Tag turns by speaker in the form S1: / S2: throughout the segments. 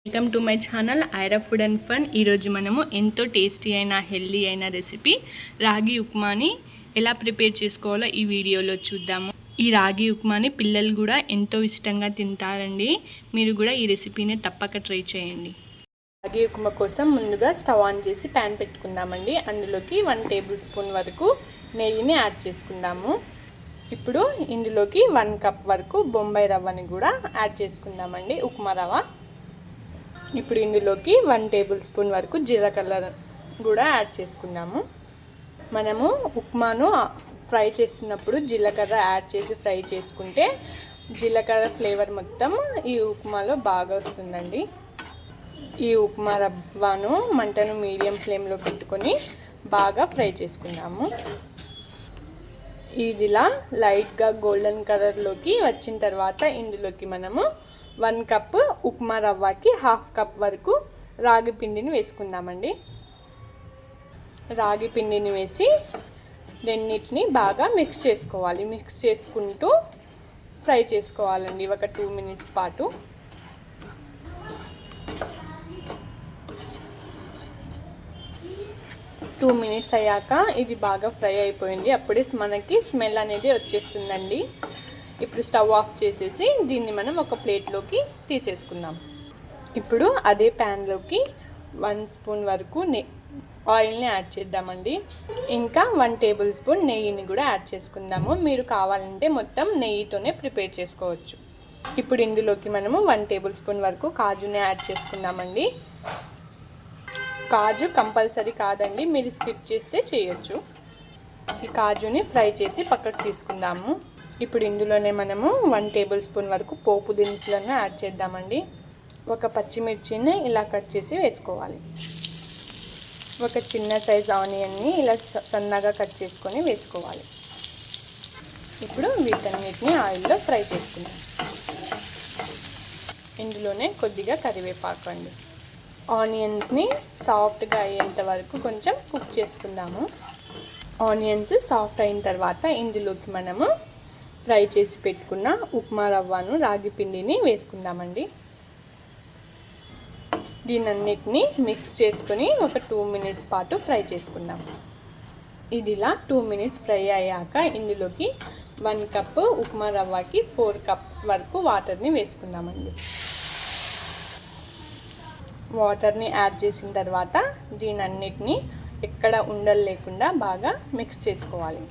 S1: Welcome to my channel Aira food and fun. ఈరోజు మనము ఎంతో టేస్టీ అయిన హెల్దీ అయిన రెసిపీ రాగి ఉప్మాని ఎలా ప్రిపేర్ చేసుకోవాలో ఈ వీడియోలో చూద్దాము. ఈ రాగి ఉప్మాని పిల్లలు కూడా ఎంతో ఇష్టంగా తింటారండి. మీరు కూడా ఈ రెసిపీని తప్పక ట్రై చేయండి. రాగి ఉప్మా కోసం ముందుగా స్టవ్ ఆన్ చేసి ప్యాన్ పెట్టుకుందామండి. అందులోకి 1 టేబుల్ స్పూన్ వరకు నెయ్యిని యాడ్ చేసుకుందాము. ఇప్పుడు ఇందులోకి 1 కప్ వరకు బొంబాయి రవ్వని కూడా యాడ్ చేసుకుందామండి, ఉప్మా రవ్వ. ఇప్పుడు ఇందులోకి 1 టేబుల్ స్పూన్ వరకు జీలకర్ర కూడా యాడ్ చేసుకుందాము. మనము ఉప్మాను ఫ్రై చేస్తున్నప్పుడు జీలకర్ర యాడ్ చేసి ఫ్రై చేసుకుంటే జీలకర్ర ఫ్లేవర్ మొత్తం ఈ ఉప్మాలో బాగా వస్తుందండి. ఈ ఉప్మా రవ్వను మంటను మీడియం ఫ్లేమ్లో పెట్టుకొని బాగా ఫ్రై చేసుకుందాము. ఇదిలా లైట్గా గోల్డెన్ కలర్లోకి వచ్చిన తర్వాత ఇందులోకి మనము 1 కప్ ఉప్మా రవ్వకి 1/2 కప్ వరకు రాగి పిండిని వేసుకుందామండి. రాగి పిండిని వేసి రెండింటిని బాగా మిక్స్ చేసుకోవాలి. మిక్స్ చేసుకుంటూ ఫ్రై చేసుకోవాలండి ఒక 2 మినిట్స్ పాటు. టూ మినిట్స్ అయ్యాక ఇది బాగా ఫ్రై అయిపోయింది. అప్పుడే మనకి స్మెల్ అనేది వచ్చేస్తుందండి. ఇప్పుడు స్టవ్ ఆఫ్ చేసేసి దీన్ని మనం ఒక ప్లేట్లోకి తీసేసుకుందాం. ఇప్పుడు అదే ప్యాన్లోకి 1 స్పూన్ వరకు ఆయిల్ని యాడ్ చేద్దామండి. ఇంకా 1 టేబుల్ స్పూన్ నెయ్యిని కూడా యాడ్ చేసుకుందాము. మీరు కావాలంటే మొత్తం నెయ్యితోనే ప్రిపేర్ చేసుకోవచ్చు. ఇప్పుడు ఇందులోకి మనము 1 టేబుల్ స్పూన్ వరకు కాజుని యాడ్ చేసుకుందామండి. కాజు కంపల్సరీ కాదండి, మీరు స్కిప్ చేస్తే చేయొచ్చు. ఈ కాజుని ఫ్రై చేసి పక్కకు తీసుకుందాము. ఇప్పుడు ఇందులోనే మనము 1 టేబుల్ స్పూన్ వరకు పోపు దినుసులను యాడ్ చేద్దామండి. ఒక పచ్చిమిర్చిని ఇలా కట్ చేసి వేసుకోవాలి. ఒక చిన్న సైజ్ ఆనియన్ని ఇలా సన్నగా కట్ చేసుకొని వేసుకోవాలి. ఇప్పుడు వీటన్నిటిని ఆయిల్లో ఫ్రై చేసుకుందాం. ఇందులోనే కొద్దిగా కరివేపాకు అండి. ఆనియన్స్ని సాఫ్ట్గా అయ్యేంత వరకు కొంచెం కుక్ చేసుకుందాము. ఆనియన్స్ సాఫ్ట్ అయిన తర్వాత ఇందులోకి మనము ఫ్రై చేసి పెట్టుకున్న ఉప్మా రవ్వను రాగి పిండిని వేసుకుందామండి. దీనన్నిటిని మిక్స్ చేసుకొని ఒక 2 మినిట్స్ పాటు ఫ్రై చేసుకుందాం. ఇది ఇలా 2 మినిట్స్ ఫ్రై అయ్యాక ఇందులోకి 1 కప్ ఉప్మా రవ్వకి 4 కప్స్ వరకు వాటర్ని వేసుకుందామండి. వాటర్ని యాడ్ చేసిన తర్వాత దీనన్నిటిని ఎక్కడ ఉండలు లేకుండా బాగా మిక్స్ చేసుకోవాలి.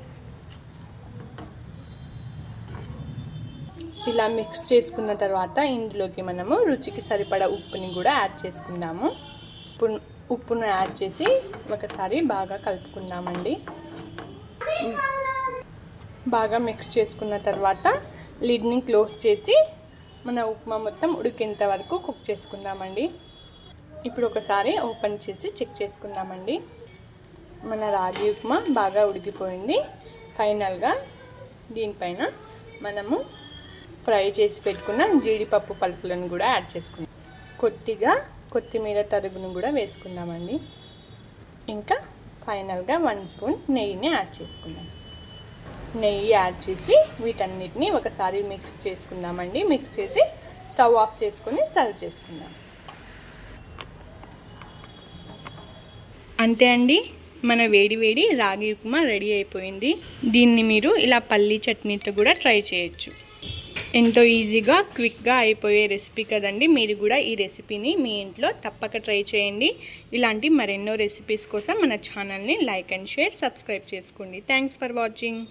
S1: ఇలా మిక్స్ చేసుకున్న తర్వాత ఇందులోకి మనము రుచికి సరిపడా ఉప్పుని కూడా యాడ్ చేసుకుందాము. ఉప్పును యాడ్ చేసి ఒకసారి బాగా కలుపుకుందామండి. బాగా మిక్స్ చేసుకున్న తర్వాత లిడ్ని క్లోజ్ చేసి మన ఉప్మా మొత్తం ఉడికేంత వరకు కుక్ చేసుకుందామండి. ఇప్పుడు ఒకసారి ఓపెన్ చేసి చెక్ చేసుకుందామండి. మన రాగి ఉప్మా బాగా ఉడికిపోయింది. ఫైనల్గా దీనిపైన మనము ఫ్రై చేసి పెట్టుకున్న జీడిపప్పు పలుకులను కూడా యాడ్ చేసుకుందాం. కొద్దిగా కొత్తిమీర తరుగును కూడా వేసుకుందామండి. ఇంకా ఫైనల్గా 1 స్పూన్ నెయ్యిని యాడ్ చేసుకుందాం. నెయ్యి యాడ్ చేసి వీటన్నిటిని ఒకసారి మిక్స్ చేసుకుందామండి. మిక్స్ చేసి స్టవ్ ఆఫ్ చేసుకొని సర్వ్ చేసుకుందాం. అంతే అండి, మన వేడి వేడి రాగి ఉప్మా రెడీ అయిపోయింది. దీన్ని మీరు ఇలా పల్లీ చట్నీతో కూడా ట్రై చేయొచ్చు. ఎంతో ఈజీగా క్విక్గా అయిపోయే రెసిపీ కదండి. మీరు కూడా ఈ రెసిపీని మీ ఇంట్లో తప్పక ట్రై చేయండి. ఇలాంటి మరెన్నో రెసిపీస్ కోసం మన ఛానల్ని లైక్ అండ్ షేర్, సబ్స్క్రైబ్ చేసుకోండి. Thanks for watching.